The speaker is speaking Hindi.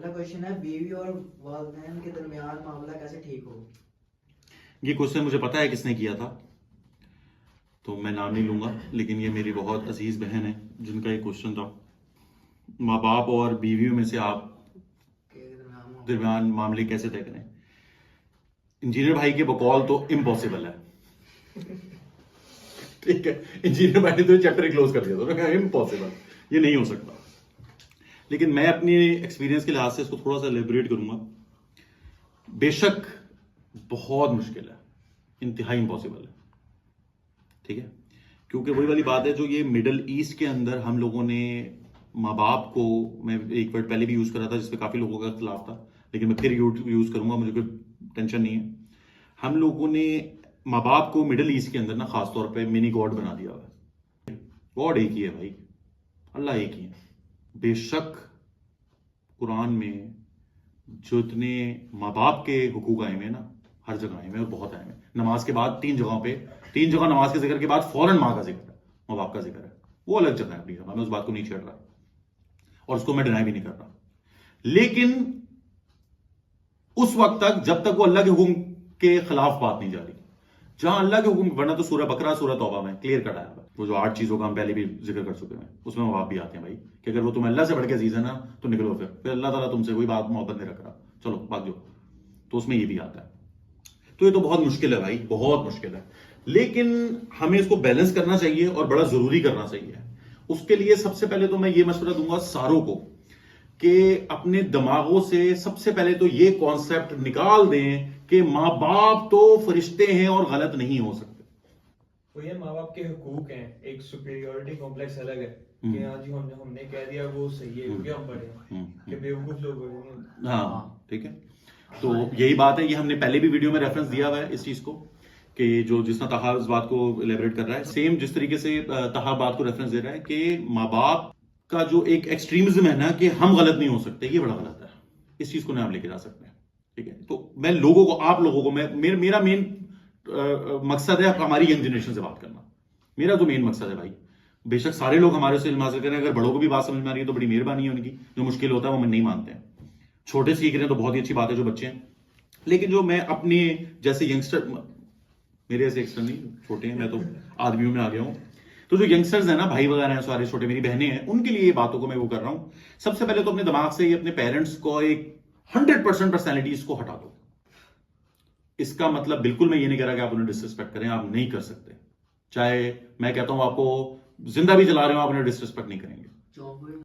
अगला क्वेश्चन है, बीवी और वालिदैन के दरमियान मामला कैसे ठीक हो? ये क्वेश्चन मुझे पता है किसने किया था, तो मैं नाम नहीं लूंगा, लेकिन ये मेरी बहुत अजीज बहन है जिनका ये क्वेश्चन था। माँ बाप और बीवियों में से आप के दरमियान मामले कैसे तय करें? इंजीनियर भाई के बकौल तो इम्पॉसिबल है। ठीक है, इंजीनियर भाई ने तो चैप्टर क्लोज कर दिया था, इम्पॉसिबल, ये नहीं हो सकता। लेकिन मैं अपनी एक्सपीरियंस के लिहाज से इसको थोड़ा सा एलिब्रेट करूंगा। बेशक बहुत मुश्किल है, इंतहाई इम्पॉसिबल है, ठीक है, क्योंकि वही वाली बात है जो ये मिडल ईस्ट के अंदर हम लोगों ने माँ बाप को, मैं एक वर्ड पहले भी यूज करा था जिसपे काफी लोगों का इख्तिलाफ था, लेकिन मैं फिर यूज करूंगा, मुझे कोई टेंशन नहीं है। हम लोगों ने माँ बाप को मिडल ईस्ट के अंदर ना खासतौर पे मिनी गॉड बना दिया हुआ है। गॉड एक ही है भाई, अल्लाह एक ही है। बेशक कुरान में जो इतने माँ बाप के हुकूक आए हुए हैं ना, हर जगह आए हुए हैं और बहुत आए हुए हैं। नमाज के बाद 3 जगहों पे, 3 जगह नमाज के जिक्र के बाद फौरन माँ का जिक्र है, माँ बाप का जिक्र है। वो अलग जगह है अपनी जगह, मैं उस बात को नहीं छेड़ रहा और उसको मैं डिनाई भी नहीं कर रहा। लेकिन उस वक्त तक जब तक वो अल्लाह के हुक्म के खिलाफ बात नहीं जा रही, जहां अल्लाह के हुक्म, वरना तो सूरह बकरा सूरह तौबा में क्लियर कट आया है, वो जो 8 चीजों का हम पहले भी जिक्र कर चुके हैं, उसमें माँ बाप भी आते हैं भाई, कि अगर वो तुम्हें अल्लाह से बढ़ के अजीज है ना तो निकलो, फिर अल्लाह ताला तुमसे कोई बात मोहब्बत नहीं रख रहा, चलो भाग जाओ, तो उसमें ये भी आता है। तो ये तो बहुत मुश्किल है भाई, बहुत मुश्किल है, लेकिन हमें इसको बैलेंस करना चाहिए और बड़ा जरूरी करना चाहिए। उसके लिए सबसे पहले तो मैं ये मशवरा दूंगा सारों को कि अपने दिमागों से सबसे पहले तो ये कॉन्सेप्ट निकाल दें कि माँ बाप तो फरिश्ते हैं और गलत नहीं हो सकते। वो ये माँ बाप के हुकूक हैं, एक सुपीरियोरिटी कॉम्प्लेक्स अलग है कि हाँ जी हमने कह दिया वो सही है क्योंकि हम बड़े हैं, कि बेवकूफ लोग बड़े हैं। हाँ ठीक है, तो यही बात है, ये हमने पहले भी वीडियो में रेफरेंस दिया हुआ है इस चीज को, कि जो जिस तरह तहा इस बात को एलेबरेट कर रहा है, सेम जिस तरीके से तहा बात को रेफरेंस दे रहा है कि माँ बाप का जो एक एक्सट्रीमिज्म है ना कि हम गलत नहीं हो सकते, ये बड़ा गलत है। इस चीज को ना हम लेके जा सकते हैं, ठीक है। तो मैं लोगों को, आप लोगों को, मेरा मेन मकसद है हमारी यंग जनरेशन से बात करना, मेरा तो मेन मकसद है भाई। बेशक सारे लोग हमारे से इल्म हासिल करें, अगर बड़ों को भी बात समझ में आ रही है तो बड़ी मेहरबानी है उनकी, जो मुश्किल होता है वो हम नहीं मानते हैं। छोटे सीख रहे हैं तो बहुत ही अच्छी बात है जो बच्चे हैं, लेकिन जो मैं अपने जैसे यंगस्टर, मेरे ऐसे यंगस्टर नहीं, छोटे हैं, मैं तो आदमियों में आ गया हूं, तो जो यंगस्टर्स हैं ना, भाई वगैरह हैं, सारे छोटे मेरी बहनें हैं, उनके लिए ये बातों को मैं वो कर रहा हूं। सबसे पहले तो अपने दिमाग से ये अपने पेरेंट्स को एक 100% पर्सनैलिटीज को हटा दो। इसका मतलब बिल्कुल मैं ये नहीं कह रहा कि आप उन्हें डिसरिस्पेक्ट करें, आप नहीं कर सकते। चाहे मैं कहता हूं आपको जिंदा भी चला रहे हो, आप उन्हें डिसरिस्पेक्ट नहीं करेंगे।